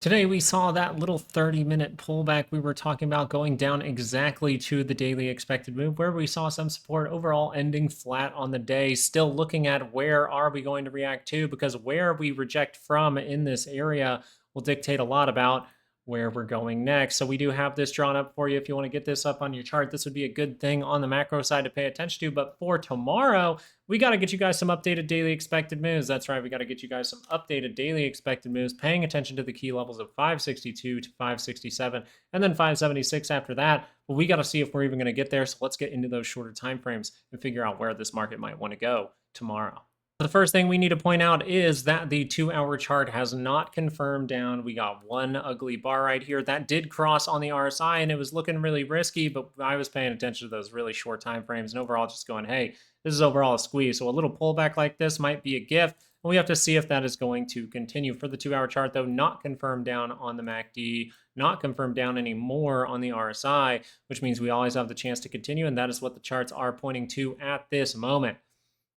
Today we saw that little 30-minute pullback we were talking about going down exactly to the daily expected move where we saw some support overall ending flat on the day. Still looking at where are we going to react to, because where we reject from in this area will dictate a lot about where we're going next. So we do have this drawn up for you. If you want to get this up on your chart, this would be a good thing on the macro side to pay attention to. But for tomorrow, we got to get you guys some updated daily expected moves. That's right. We got to get you guys some updated daily expected moves, paying attention to the key levels of 562 to 567 and then 576 after that. But we got to see if we're even going to get there. So let's get into those shorter time frames and figure out where this market might want to go tomorrow. The first thing we need to point out is that the 2-hour chart has not confirmed down. We got one ugly bar right here that did cross on the RSI, and it was looking really risky, but I was paying attention to those really short time frames and overall just going, hey, this is overall a squeeze. So a little pullback like this might be a gift. And we have to see if that is going to continue. For the 2-hour chart, though, not confirmed down on the MACD, not confirmed down anymore on the RSI, which means we always have the chance to continue, and that is what the charts are pointing to at this moment.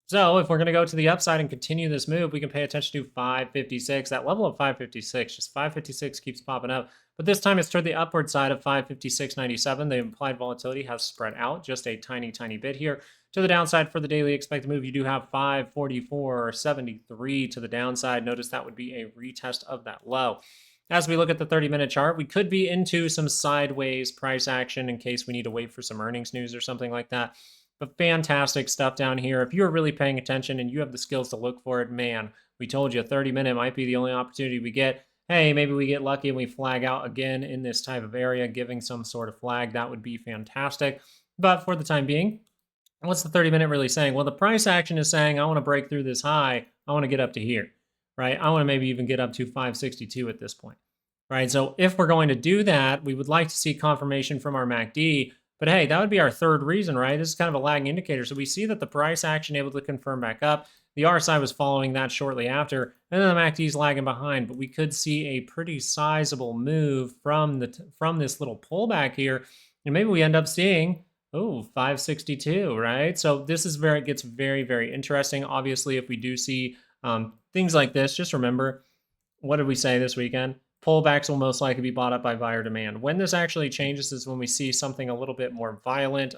So if we're going to go to the upside and continue this move, we can pay attention to 556. That level of 556, just 556 keeps popping up. But this time it's toward the upward side of 556.97. The implied volatility has spread out just a tiny, tiny bit here. To the downside for the daily expected move, you do have 544.73 to the downside. Notice that would be a retest of that low. As we look at the 30-minute chart, we could be into some sideways price action in case we need to wait for some earnings news or something like that. But fantastic stuff down here. If you're really paying attention and you have the skills to look for it, man, we told you 30-minute might be the only opportunity we get. Hey, maybe we get lucky and we flag out again in this type of area, giving some sort of flag. That would be fantastic. But for the time being, what's the 30-minute really saying? Well, the price action is saying, I want to break through this high. I want to get up to here, right? I want to maybe even get up to 562 at this point, right? So if we're going to do that, we would like to see confirmation from our MACD. But hey, that would be our third reason, right? This is kind of a lagging indicator. So we see that the price action able to confirm back up. The RSI was following that shortly after, and then the MACD is lagging behind. But we could see a pretty sizable move from this little pullback here, and maybe we end up seeing 562, right? So this is where it gets very, very interesting. Obviously, if we do see things like this, just remember, what did we say this weekend? Pullbacks will most likely be bought up by buyer demand. When this actually changes is when we see something a little bit more violent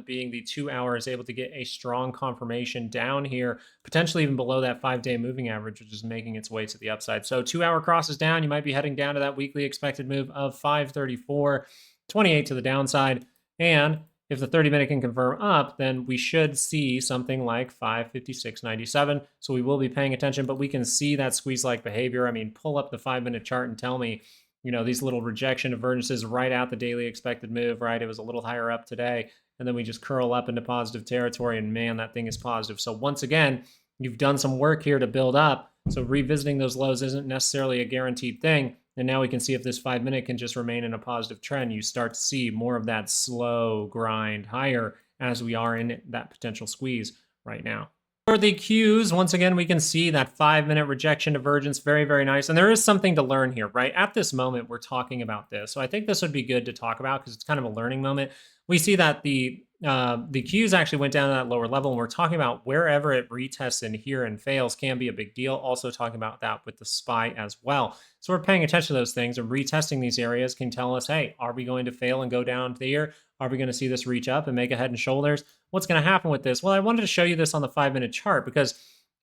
being the 2-hour is able to get a strong confirmation down here, potentially even below that 5-day moving average, which is making its way to the upside. So 2-hour crosses down, you might be heading down to that weekly expected move of 534.28 to the downside. And if the 30-minute can confirm up, then we should see something like 556.97. So we will be paying attention, but we can see that squeeze-like behavior. I mean, pull up the 5-minute chart and tell me, these little rejection divergences right at the daily expected move, right? It was a little higher up today, and then we just curl up into positive territory, and man, that thing is positive. So once again, you've done some work here to build up. So revisiting those lows isn't necessarily a guaranteed thing. And now we can see if this 5-minute can just remain in a positive trend. You start to see more of that slow grind higher as we are in that potential squeeze right now. For the Qs, once again, we can see that 5-minute rejection divergence. Very, very nice. And there is something to learn here, right? At this moment, we're talking about this. So I think this would be good to talk about because it's kind of a learning moment. We see that the Qs actually went down to that lower level, and we're talking about wherever it retests in here and fails can be a big deal. Also talking about that with the SPY as well. So we're paying attention to those things, and retesting these areas can tell us, hey, are we going to fail and go down here? Are we going to see this reach up and make a head and shoulders? What's going to happen with this? Well, I wanted to show you this on the 5-minute chart because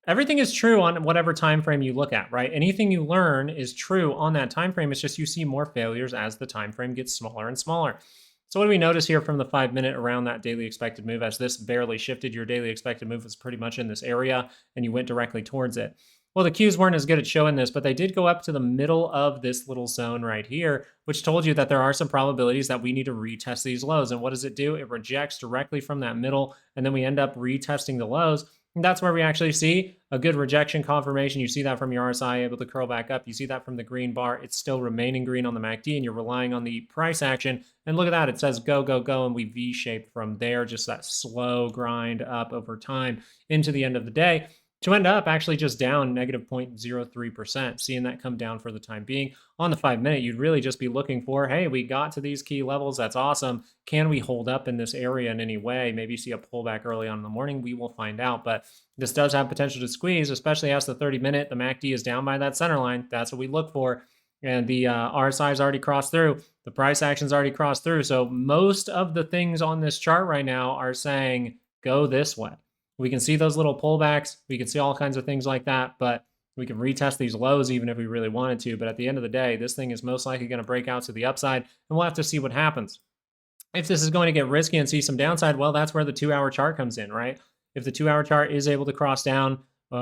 everything is true on whatever time frame you look at, right? Anything you learn is true on that time frame. It's just you see more failures as the time frame gets smaller and smaller. So what do we notice here from the 5-minute around that daily expected move? As this barely shifted, your daily expected move was pretty much in this area, and you went directly towards it. Well, the Qs weren't as good at showing this, but they did go up to the middle of this little zone right here, which told you that there are some probabilities that we need to retest these lows. And what does it do? It rejects directly from that middle, and then we end up retesting the lows. And that's where we actually see a good rejection confirmation. You see that from your RSI able to curl back up. You see that from the green bar. It's still remaining green on the MACD, and you're relying on the price action. And look at that. It says go, go, go, and we V-shaped from there, just that slow grind up over time into the end of the day, to end up actually just down negative 0.03%, seeing that come down for the time being. On the 5-minute, you'd really just be looking for, hey, we got to these key levels. That's awesome. Can we hold up in this area in any way? Maybe see a pullback early on in the morning. We will find out. But this does have potential to squeeze, especially as the 30-minute, the MACD is down by that center line. That's what we look for. and the RSI's already crossed through. The price action's already crossed through. So most of the things on this chart right now are saying go this way. We can see those little pullbacks. We can see all kinds of things like that, but we can retest these lows even if we really wanted to. But at the end of the day, this thing is most likely going to break out to the upside, and we'll have to see what happens. If this is going to get risky and see some downside, well, that's where the 2-hour chart comes in, right? If the 2-hour chart is able to cross down,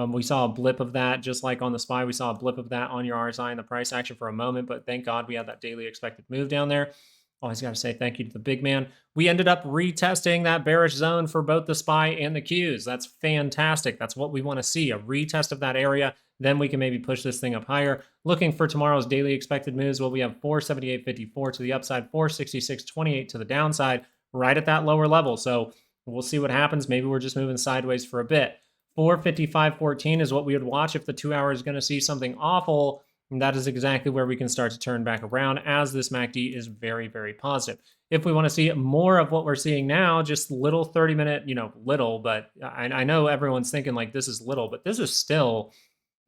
we saw a blip of that, just like on the SPY, we saw a blip of that on your RSI and the price action for a moment, but thank God we had that daily expected move down there. Always got to say thank you to the big man. We ended up retesting that bearish zone for both the SPY and the Qs. That's fantastic. That's what we want to see, a retest of that area. Then we can maybe push this thing up higher. Looking for tomorrow's daily expected moves, well, we have 478.54 to the upside, 466.28 to the downside, right at that lower level. So we'll see what happens. Maybe we're just moving sideways for a bit. 455.14 is what we would watch if the 2-hour is going to see something awful. And that is exactly where we can start to turn back around, as this MACD is very, very positive. If we want to see more of what we're seeing now, just little 30-minute, little, but I know everyone's thinking like this is little, but this is still,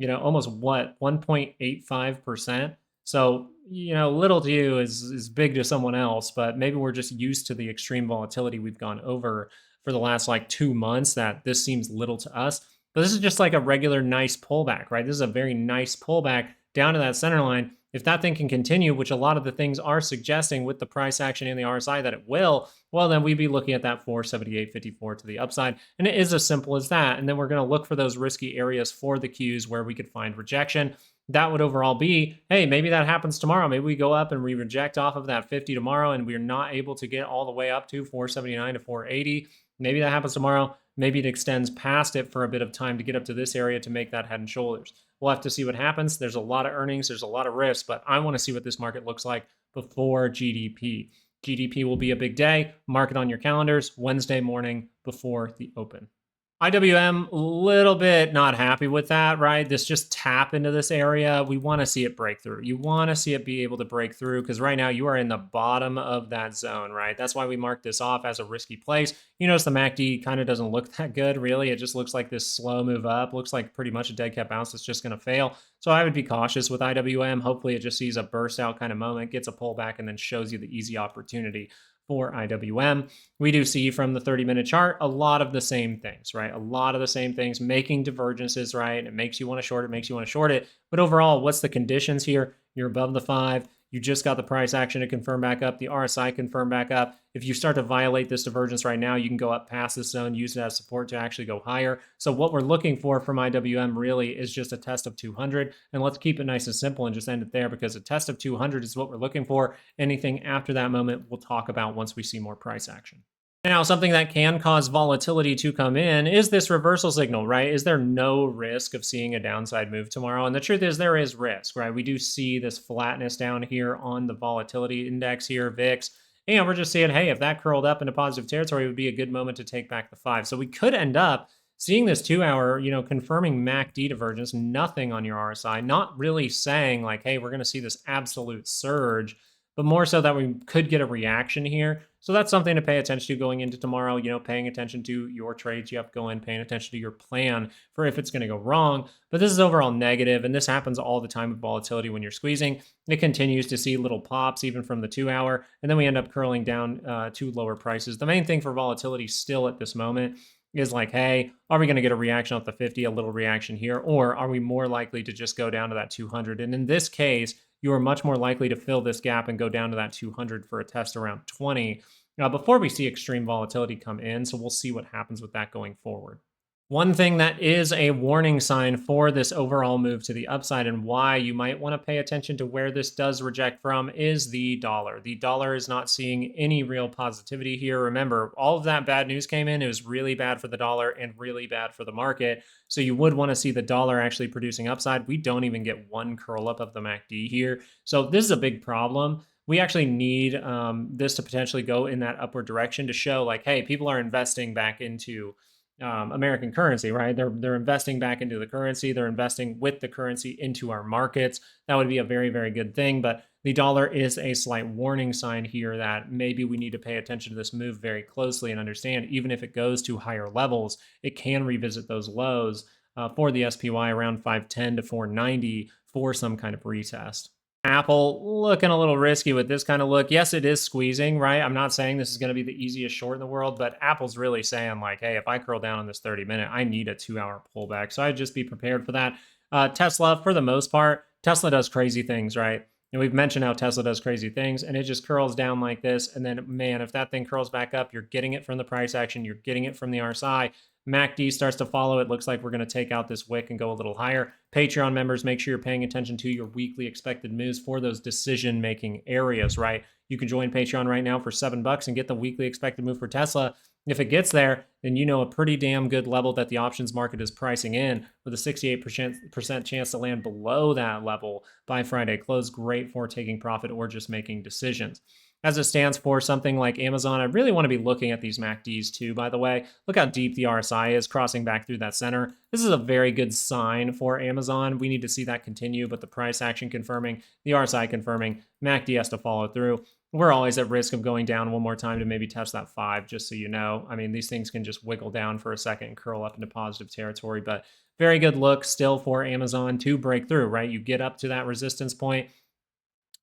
almost what, 1.85%. So, little to you is big to someone else, but maybe we're just used to the extreme volatility we've gone over for the last like 2 months that this seems little to us. But this is just like a regular nice pullback, right? This is a very nice pullback down to that center line. If that thing can continue, which a lot of the things are suggesting with the price action and the RSI that it will, well, then we'd be looking at that 478.54 to the upside. And it is as simple as that. And then we're going to look for those risky areas for the Qs where we could find rejection. That would overall be, hey, maybe that happens tomorrow. Maybe we go up and we reject off of that 50 tomorrow and we're not able to get all the way up to 479 to 480. Maybe that happens tomorrow. Maybe it extends past it for a bit of time to get up to this area to make that head and shoulders. We'll have to see what happens. There's a lot of earnings. There's a lot of risks, but I want to see what this market looks like before GDP. GDP will be a big day. Mark it on your calendars, Wednesday morning before the open. IWM, a little bit not happy with that, right? This just tap into this area. We want to see it break through. You want to see it be able to break through because right now you are in the bottom of that zone, right? That's why we marked this off as a risky place. You notice the MACD kind of doesn't look that good, really. It just looks like this slow move up. Looks like pretty much a dead cat bounce that's just going to fail. So I would be cautious with IWM. Hopefully it just sees a burst out kind of moment, gets a pullback, and then shows you the easy opportunity for IWM. We do see from the 30-minute chart a lot of the same things, right? A lot of the same things making divergences, right? It makes you want to short it, makes you want to short it. But overall, what's the conditions here? You're above the 5. You just got the price action to confirm back up, the RSI confirm back up. If you start to violate this divergence right now, you can go up past this zone, use it as support to actually go higher. So what we're looking for from IWM really is just a test of 200. And let's keep it nice and simple and just end it there because a test of 200 is what we're looking for. Anything after that moment, we'll talk about once we see more price action. Now, something that can cause volatility to come in is this reversal signal, right? Is there no risk of seeing a downside move tomorrow? And the truth is there is risk, right? We do see this flatness down here on the volatility index here, VIX, and we're just saying, hey, if that curled up into positive territory, it would be a good moment to take back the 5. So we could end up seeing this 2-hour, confirming MACD divergence, nothing on your RSI, not really saying like, hey, we're going to see this absolute surge, but more so that we could get a reaction here. So that's something to pay attention to going into tomorrow, paying attention to your trades you have to go in, paying attention to your plan for if it's going to go wrong. But this is overall negative, and this happens all the time with volatility when you're squeezing. It continues to see little pops even from the 2-hour, and then we end up curling down to lower prices. The main thing for volatility still at this moment is like, hey, are we going to get a reaction off the 50, a little reaction here, or are we more likely to just go down to that 200? And in this case, you are much more likely to fill this gap and go down to that 200 for a test around 20 before we see extreme volatility come in. So we'll see what happens with that going forward. One thing that is a warning sign for this overall move to the upside and why you might want to pay attention to where this does reject from is the dollar. The dollar is not seeing any real positivity here. Remember, all of that bad news came in. It was really bad for the dollar and really bad for the market. So you would want to see the dollar actually producing upside. We don't even get one curl up of the MACD here. So this is a big problem. We actually need this to potentially go in that upward direction to show like, hey, people are investing back into American currency, right? They're investing back into the currency. They're investing with the currency into our markets. That would be a very, very good thing. But the dollar is a slight warning sign here that maybe we need to pay attention to this move very closely and understand even if it goes to higher levels, it can revisit those lows for the SPY around 510 to 490 for some kind of retest. Apple looking a little risky with this kind of look. Yes, it is squeezing, right? I'm not saying this is going to be the easiest short in the world, but Apple's really saying like, hey, if I curl down on this 30-minute, I need a 2-hour pullback. So I'd just be prepared for that. Tesla, for the most part, Tesla does crazy things, right? And we've mentioned how Tesla does crazy things, and it just curls down like this. And then, man, if that thing curls back up, you're getting it from the price action, you're getting it from the RSI. MACD starts to follow. It looks like we're going to take out this wick and go a little higher. Patreon members, make sure you're paying attention to your weekly expected moves for those decision-making areas, right? You can join Patreon right now for $7 and get the weekly expected move for Tesla. If it gets there, then you know a pretty damn good level that the options market is pricing in with a 68% chance to land below that level by Friday close. Great for taking profit or just making decisions. As it stands for something like Amazon, I really want to be looking at these MACDs too, by the way. Look how deep the RSI is crossing back through that center. This is a very good sign for Amazon. We need to see that continue, but the price action confirming, the RSI confirming, MACD has to follow through. We're always at risk of going down one more time to maybe test that 5, just so you know. I mean, these things can just wiggle down for a second and curl up into positive territory, but very good look still for Amazon to break through, right? You get up to that resistance point.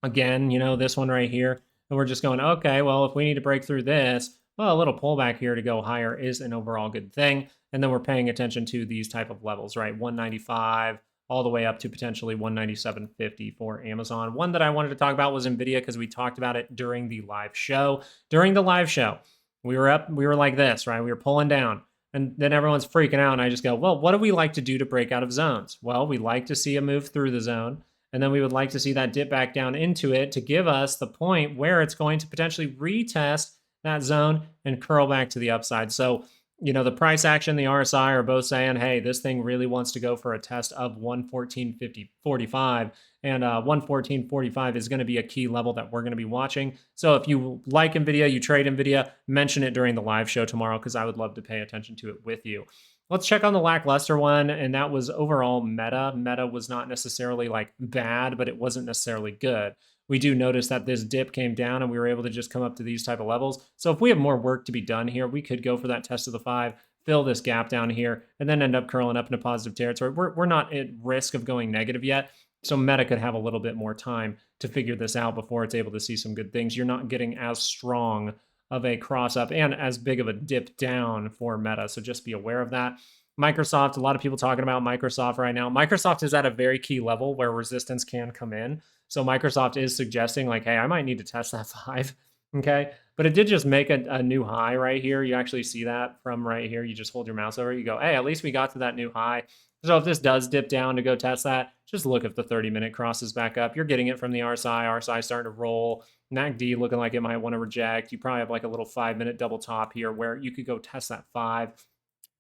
Again, you know, this one right here, and we're just going, okay, well, if we need to break through this, well, a little pullback here to go higher is an overall good thing. And then we're paying attention to these type of levels, right? 195 all the way up to potentially 197.50 for Amazon. One that I wanted to talk about was NVIDIA because we talked about it during the live show. During the live show, we were like this, right? We were pulling down. And then everyone's freaking out. And I just go, well, what do we like to do to break out of zones? Well, we like to see a move through the zone. And then we would like to see that dip back down into it to give us the point where it's going to potentially retest that zone and curl back to the upside. So, you know, the price action, the RSI are both saying, hey, this thing really wants to go for a test of 114.45. And 114.45 is going to be a key level that we're going to be watching. So if you like NVIDIA, you trade NVIDIA, mention it during the live show tomorrow because I would love to pay attention to it with you. Let's check on the lackluster one, and that was overall Meta. Meta was not necessarily like bad, but it wasn't necessarily good. We do notice that this dip came down and we were able to just come up to these type of levels. So if we have more work to be done here, we could go for that test of the 5, fill this gap down here, and then end up curling up into positive territory. We're not at risk of going negative yet. So Meta could have a little bit more time to figure this out before it's able to see some good things. You're not getting as strong of a cross up and as big of a dip down for Meta. So just be aware of that. Microsoft, a lot of people talking about Microsoft right now. Microsoft is at a very key level where resistance can come in. So Microsoft is suggesting like, hey, I might need to test that 5. Okay. But it did just make a new high right here. You actually see that from right here. You just hold your mouse over it. You go, hey, at least we got to that new high. So if this does dip down to go test that, just look if the 30-minute crosses back up. You're getting it from the RSI. RSI starting to roll. MACD looking like it might want to reject. You probably have like a little 5-minute double top here where you could go test that 5.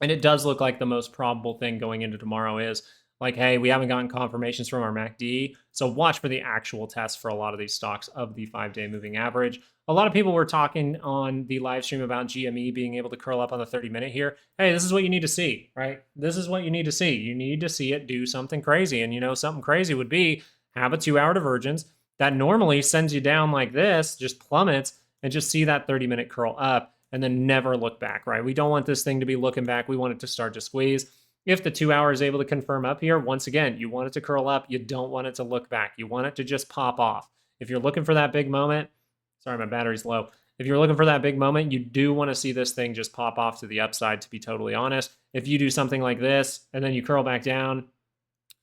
And it does look like the most probable thing going into tomorrow is like, hey, we haven't gotten confirmations from our MACD. So watch for the actual test for a lot of these stocks of the 5-day moving average. A lot of people were talking on the live stream about GME being able to curl up on the 30-minute here. Hey, this is what you need to see, right? This is what you need to see. You need to see it do something crazy. And, you know, something crazy would be have a 2-hour divergence that normally sends you down like this, just plummets, and just see that 30-minute curl up and then never look back, right? We don't want this thing to be looking back. We want it to start to squeeze. If the 2 hour is able to confirm up here, once again, you want it to curl up. You don't want it to look back. You want it to just pop off. If you're looking for that big moment, sorry, my battery's low. If you're looking for that big moment, you do want to see this thing just pop off to the upside, to be totally honest. If you do something like this and then you curl back down,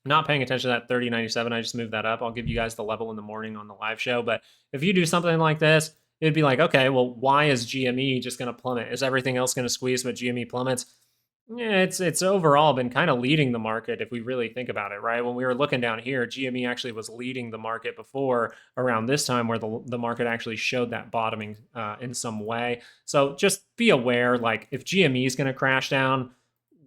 not paying attention to that 30.97, I just moved that up. I'll give you guys the level in the morning on the live show. But if you do something like this, it'd be like, okay, well, why is GME just going to plummet? Is everything else going to squeeze but GME plummets? Yeah, it's overall been kind of leading the market if we really think about it, right? When we were looking down here, GME actually was leading the market before around this time where the market actually showed that bottoming in some way. So just be aware, like if GME is going to crash down,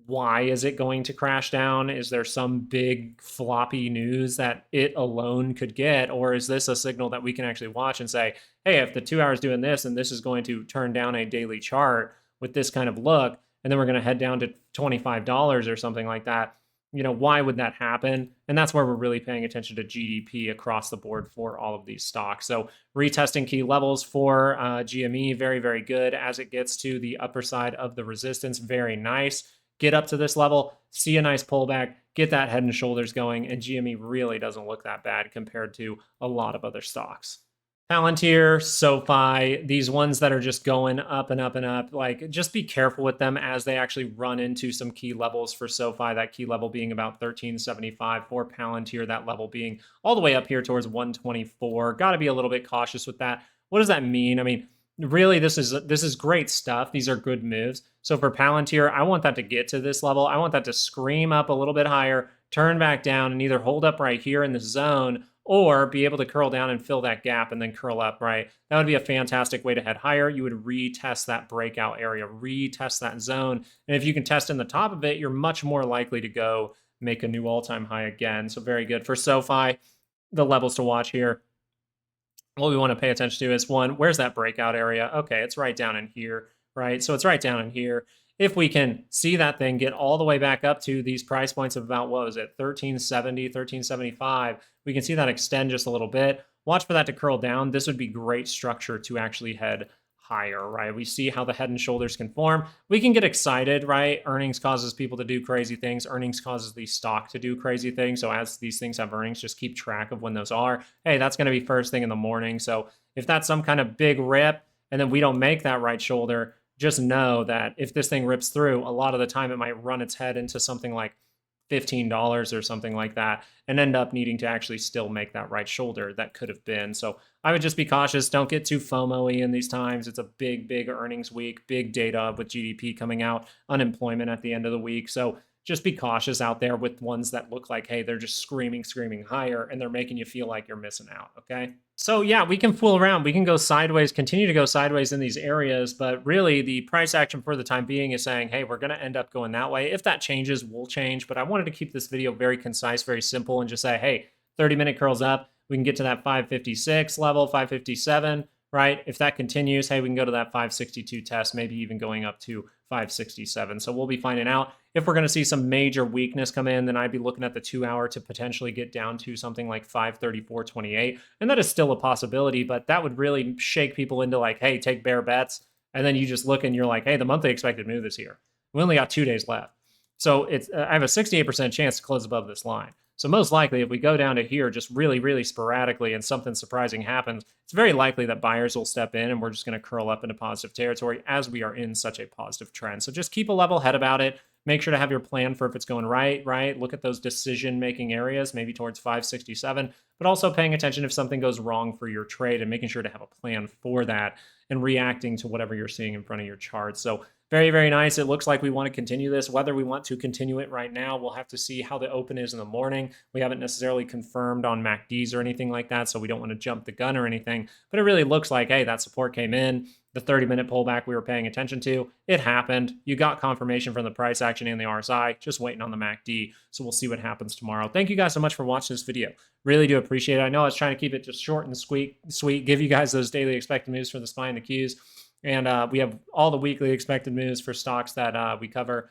why is it going to crash down? Is there some big floppy news that it alone could get? Or is this a signal that we can actually watch and say, hey, if the 2 hours doing this and this is going to turn down a daily chart with this kind of look, and then we're going to head down to $25 or something like that, you know, why would that happen? And that's where we're really paying attention to GDP across the board for all of these stocks. So retesting key levels for GME, very, very good as it gets to the upper side of the resistance. Very nice. get up to this level, see a nice pullback, get that head and shoulders going, and GME really doesn't look that bad compared to a lot of other stocks. Palantir, SoFi, these ones that are just going up and up and up, like just be careful with them as they actually run into some key levels for SoFi, that key level being about 1375, for Palantir, that level being all the way up here towards 124. Got to be a little bit cautious with that. What does that mean? I mean, really, this is great stuff. These are good moves. So for Palantir, I want that to get to this level. I want that to scream up a little bit higher, turn back down, and either hold up right here in the zone or be able to curl down and fill that gap and then curl up, right? That would be a fantastic way to head higher. You would retest that breakout area, retest that zone. And if you can test in the top of it, you're much more likely to go make a new all-time high again. So very good. For SoFi, the levels to watch here, what we want to pay attention to is, one, where's that breakout area? Okay, it's right down in here, right? So it's right down in here. If we can see that thing get all the way back up to these price points of about, what was it, 1370, 1375, we can see that extend just a little bit. Watch for that to curl down. This would be great structure to actually head higher, right? We see how the head and shoulders can form. We can get excited, right? Earnings causes people to do crazy things. Earnings causes the stock to do crazy things. So as these things have earnings, just keep track of when those are. Hey, that's going to be first thing in the morning. So if that's some kind of big rip and then we don't make that right shoulder, just know that if this thing rips through, a lot of the time it might run its head into something like $15 or something like that and end up needing to actually still make that right shoulder that could have been. So I would just be cautious. Don't get too FOMO-y in these times. It's a big, big earnings week, big data with GDP coming out, unemployment at the end of the week. So just be cautious out there with ones that look like, hey, they're just screaming higher and they're making you feel like you're missing out, okay? So yeah, we can fool around. We can go sideways, continue to go sideways in these areas, but really the price action for the time being is saying, hey, we're going to end up going that way. If that changes, we'll change. But I wanted to keep this video very concise, very simple, and just say, hey, 30-minute curls up. We can get to that 556 level, 557, right? If that continues, hey, we can go to that 562 test, maybe even going up to 567. So we'll be finding out. If we're going to see some major weakness come in, then I'd be looking at the 2-hour to potentially get down to something like 534.28. And that is still a possibility, but that would really shake people into like, hey, take bear bets. And then you just look and you're like, hey, the monthly expected move is here. We only got 2 days left. So it's I have a 68% chance to close above this line. So most likely, if we go down to here just really, really sporadically and something surprising happens, it's very likely that buyers will step in and we're just going to curl up into positive territory as we are in such a positive trend. So just keep a level head about it. Make sure to have your plan for if it's going right? Look at those decision-making areas, maybe towards 567, but also paying attention if something goes wrong for your trade and making sure to have a plan for that and reacting to whatever you're seeing in front of your chart. So very, very nice. It looks like we want to continue this. Whether we want to continue it right now, we'll have to see how the open is in the morning. We haven't necessarily confirmed on MACDs or anything like that, so we don't want to jump the gun or anything. But it really looks like, hey, that support came in. The 30-minute pullback we were paying attention to, it happened. You got confirmation from the price action and the RSI, just waiting on the MACD. So we'll see what happens tomorrow. Thank you guys so much for watching this video. Really do appreciate it. I know I was trying to keep it just short and sweet, give you guys those daily expected moves for the SPY and the Qs. And we have all the weekly expected moves for stocks that we cover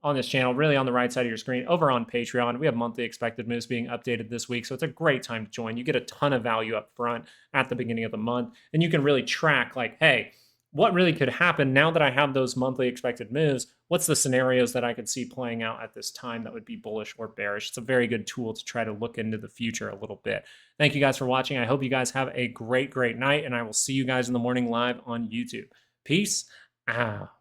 on this channel, really on the right side of your screen. Over on Patreon, we have monthly expected moves being updated this week. So it's a great time to join. You get a ton of value up front at the beginning of the month. And you can really track like, hey, what really could happen now that I have those monthly expected moves? What's the scenarios that I could see playing out at this time that would be bullish or bearish? It's a very good tool to try to look into the future a little bit. Thank you guys for watching. I hope you guys have a great, great night, and I will see you guys in the morning live on YouTube. Peace out.